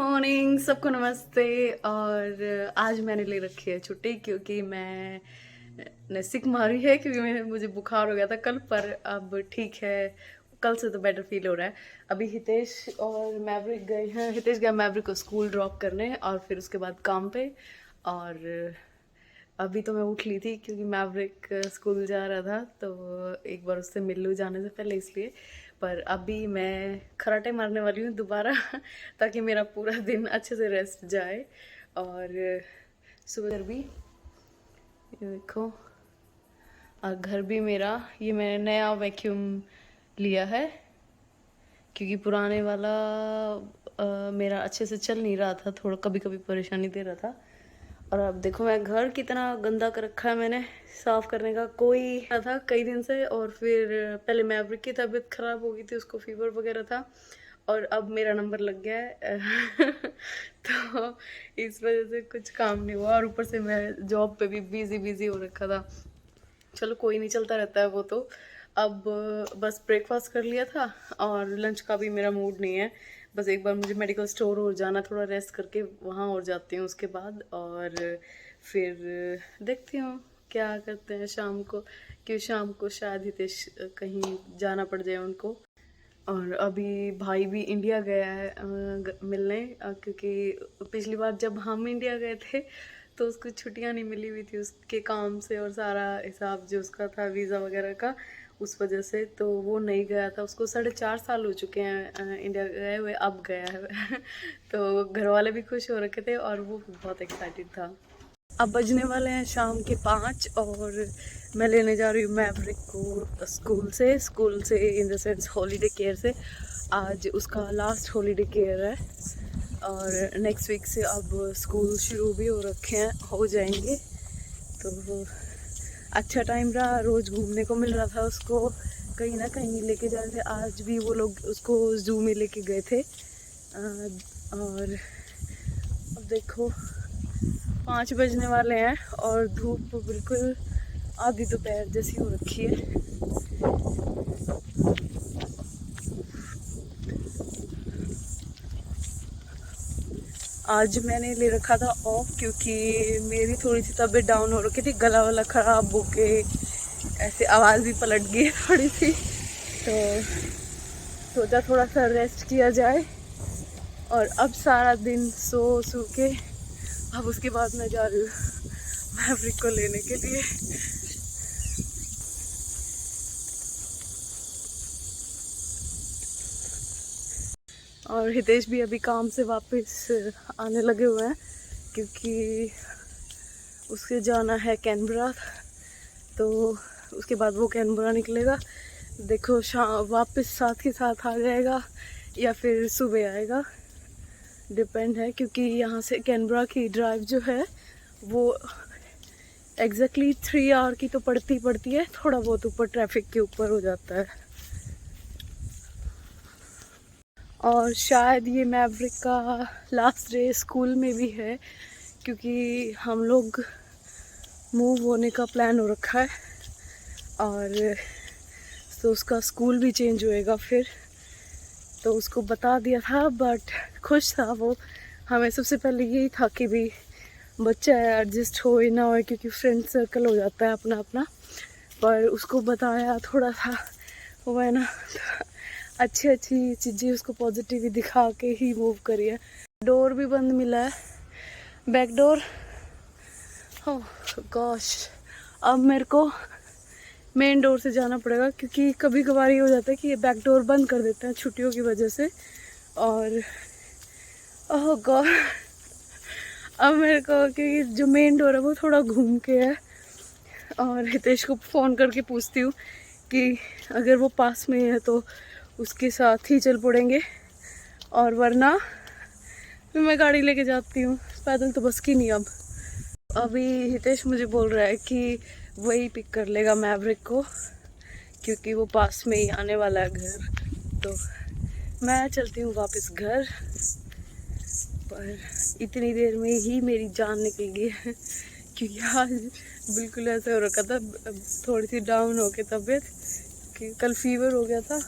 Morning, सबको नमस्ते। और आज मैंने ले रखी है छुट्टी क्योंकि मैंने सिक मारी है क्योंकि मुझे बुखार हो गया था कल, पर अब ठीक है। कल से तो बेटर फील हो रहा है। अभी हितेश और मैवरिक गए हैं। हितेश गया मैवरिक को स्कूल ड्रॉप करने और फिर उसके बाद काम पे। और अभी तो मैं उठ ली थी क्योंकि मैवरिक स्कूल जा रहा था, तो एक बार उससे मिल लूँ जाने से पहले, इसलिए। पर अभी मैं खराटे मारने वाली हूँ दोबारा ताकि मेरा पूरा दिन अच्छे से रेस्ट जाए। और सुबह भी ये देखो, और घर भी मेरा, ये मैंने नया वैक्यूम लिया है क्योंकि पुराने वाला मेरा अच्छे से चल नहीं रहा था, थोड़ा कभी कभी परेशानी दे रहा था। और अब देखो मैं घर कितना गंदा कर रखा है। मैंने साफ करने का कोई था कई दिन से, और फिर पहले मैवरिक की तबीयत खराब हो गई थी, उसको फीवर वगैरह था, और अब मेरा नंबर लग गया है तो इस वजह से कुछ काम नहीं हुआ, और ऊपर से मैं जॉब पे भी बिजी हो रखा था। चलो कोई नहीं, चलता रहता है वो तो। अब बस ब्रेकफास्ट कर लिया था और लंच का भी मेरा मूड नहीं है। बस एक बार मुझे मेडिकल स्टोर और जाना, थोड़ा रेस्ट करके वहाँ और जाती हूँ उसके बाद। और फिर देखती हूँ क्या करते हैं शाम को, क्योंकि शाम को शायद हितेश कहीं जाना पड़ जाए उनको। और अभी भाई भी इंडिया गया है मिलने, क्योंकि पिछली बार जब हम इंडिया गए थे तो उसको छुट्टियां नहीं मिली हुई थी उसके काम से, और सारा हिसाब जो उसका था वीज़ा वगैरह का, उस वजह से तो वो नहीं गया था। उसको 4.5 साल हो चुके हैं इंडिया गए हुए, अब गया है तो घर वाले भी खुश हो रखे थे और वो बहुत एक्साइटेड था। अब बजने वाले हैं शाम के 5 और मैं लेने जा रही हूँ मैवरिक को स्कूल से in the sense holiday care से। आज उसका लास्ट हॉलीडे केयर है और नेक्स्ट वीक से अब स्कूल शुरू भी हो रखे हैं, हो जाएंगे। तो अच्छा टाइम रहा, रोज़ घूमने को मिल रहा था उसको, कहीं ना कहीं लेके जा रहे थे। आज भी वो लोग उसको जू में लेके गए थे। और अब देखो 5 बजने वाले हैं और धूप बिल्कुल आधी दोपहर जैसी हो रखी है। आज मैंने ले रखा था ऑफ क्योंकि मेरी थोड़ी सी तबीयत डाउन हो रखी थी, गला वाला खराब होके ऐसे आवाज़ भी पलट गई थोड़ी सी, तो सोचा थोड़ा सा रेस्ट किया जाए। और अब सारा दिन सो के अब उसके बाद मैं जा रही हूँ मैवरिक को लेने के लिए। और हितेश भी अभी काम से वापस आने लगे हुए हैं क्योंकि उसके जाना है कैनबरा, तो उसके बाद वो कैनबरा निकलेगा। देखो शाम वापस साथ के साथ आ जाएगा या फिर सुबह आएगा, डिपेंड है, क्योंकि यहाँ से कैनबरा की ड्राइव जो है वो एग्जैक्टली 3 आवर की तो पड़ती है, थोड़ा बहुत ऊपर ट्रैफिक के ऊपर हो जाता है। और शायद ये मैवरिक का लास्ट डे स्कूल में भी है क्योंकि हम लोग मूव होने का प्लान हो रखा है और तो उसका स्कूल भी चेंज होएगा फिर, तो उसको बता दिया था, बट खुश था वो। हमें सबसे पहले यही था कि भी बच्चा है, एडजस्ट हो ही ना हो, क्योंकि फ्रेंड सर्कल हो जाता है अपना अपना। पर उसको बताया थोड़ा सा वो है ना, अच्छी चीज़ें उसको पॉजिटिव दिखा के ही मूव करिए। डोर भी बंद मिला है, बैक डोर। ओह गॉश, अब मेरे को मेन डोर से जाना पड़ेगा क्योंकि कभी कभार ये हो जाता है कि ये बैक डोर बंद कर देते हैं छुट्टियों की वजह से। और ओह गॉड, अब मेरे को क्योंकि जो मेन डोर है वो थोड़ा घूम के है, और हितेश को फ़ोन करके पूछती हूँ कि अगर वो पास में है तो उसके साथ ही चल पड़ेंगे, और वरना फिर मैं गाड़ी लेके जाती हूँ, पैदल तो बस की नहीं। अब अभी हितेश मुझे बोल रहा है कि वही पिक कर लेगा मैवरिक को क्योंकि वो पास में ही आने वाला है घर। तो मैं चलती हूँ वापस घर, पर इतनी देर में ही मेरी जान निकल गई है क्योंकि आज बिल्कुल ऐसे हो रखा था, थोड़ी सी डाउन हो के तबीयत, कि कल फीवर हो गया था,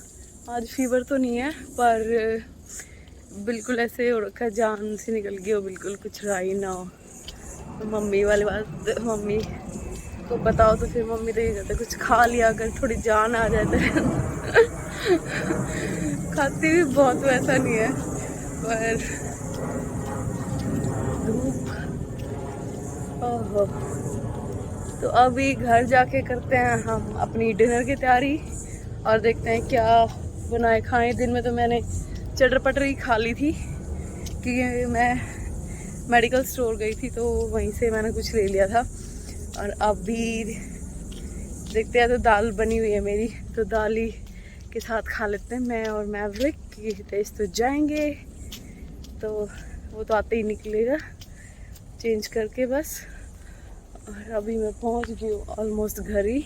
आज फीवर तो नहीं है पर बिल्कुल ऐसे हो रखा है, जान सी निकल गई हो, बिल्कुल कुछ रहा ही ना हो। तो मम्मी वाली बात, मम्मी को बताओ तो फिर मम्मी तो ये कहते कुछ खा लिया अगर थोड़ी जान आ जाए तो। खाती भी बहुत वैसा नहीं है, पर धूप। ओहो। तो अभी घर जाके करते हैं हम अपनी डिनर की तैयारी और देखते हैं क्या बनाए खाएं। दिन में तो मैंने चटर पटर ही खा ली थी क्योंकि मैं मेडिकल स्टोर गई थी तो वहीं से मैंने कुछ ले लिया था। और अभी देखते हैं, तो दाल बनी हुई है मेरी, तो दाल ही के साथ खा लेते हैं मैं और मैवरिक, क्योंकि तेज तो जाएंगे तो वो तो आते ही निकलेगा चेंज करके बस। और अभी मैं पहुंच गई हूँ ऑलमोस्ट घर ही।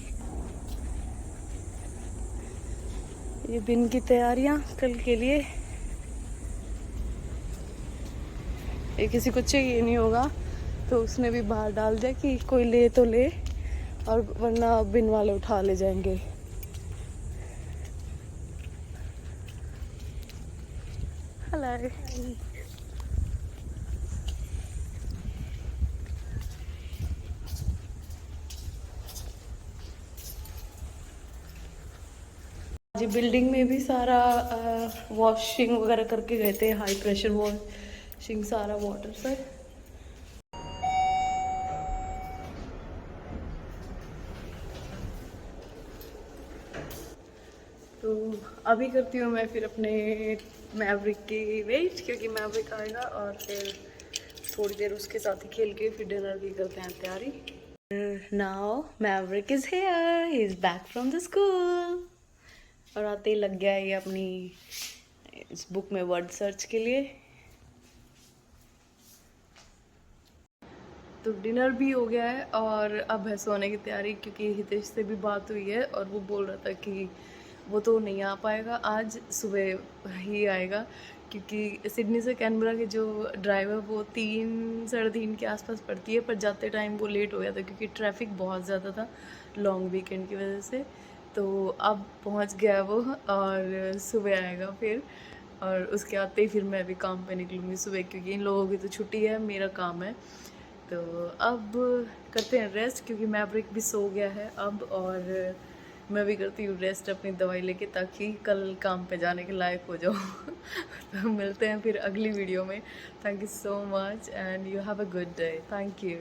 ये दिन की तैयारियां कल के लिए, ये किसी को चाहिए नहीं होगा तो उसने भी बाहर डाल दिया कि कोई ले तो ले, और वरना बिन वाले उठा ले जाएंगे। हेलो। जी बिल्डिंग में भी सारा वॉशिंग वगैरह करके गए थे, हाई प्रेशर वॉशिंग सारा वाटर से। तो अभी करती हूँ मैं फिर अपने मैवरिक की वेट, क्योंकि मैवरिक आएगा और फिर थोड़ी देर उसके साथ ही खेल के फिर डिनर की करते हैं तैयारी। Now Maverick is here, he is back from the school. और आते ही लग गया ये अपनी इस बुक में वर्ड सर्च के लिए। तो डिनर भी हो गया है और अब है सोने की तैयारी, क्योंकि हितेश से भी बात हुई है और वो बोल रहा था कि वो तो नहीं आ पाएगा आज, सुबह ही आएगा, क्योंकि सिडनी से कैनबरा की जो ड्राइव है वो 3 साढ़े 3 के आसपास पड़ती है, पर जाते टाइम वो लेट हो गया था क्योंकि ट्रैफिक बहुत ज़्यादा था लॉन्ग वीकेंड की वजह से। तो अब पहुंच गया वो और सुबह आएगा फिर, और उसके आते ही फिर मैं भी काम पे निकलूँगी सुबह, क्योंकि इन लोगों की तो छुट्टी है, मेरा काम है। तो अब करते हैं रेस्ट, क्योंकि मैवरिक भी सो गया है अब, और मैं भी करती हूँ रेस्ट अपनी दवाई लेके, ताकि कल काम पे जाने के लायक हो जाऊँ। तो मिलते हैं फिर अगली वीडियो में। Thank you so much and you have a good day. Thank you.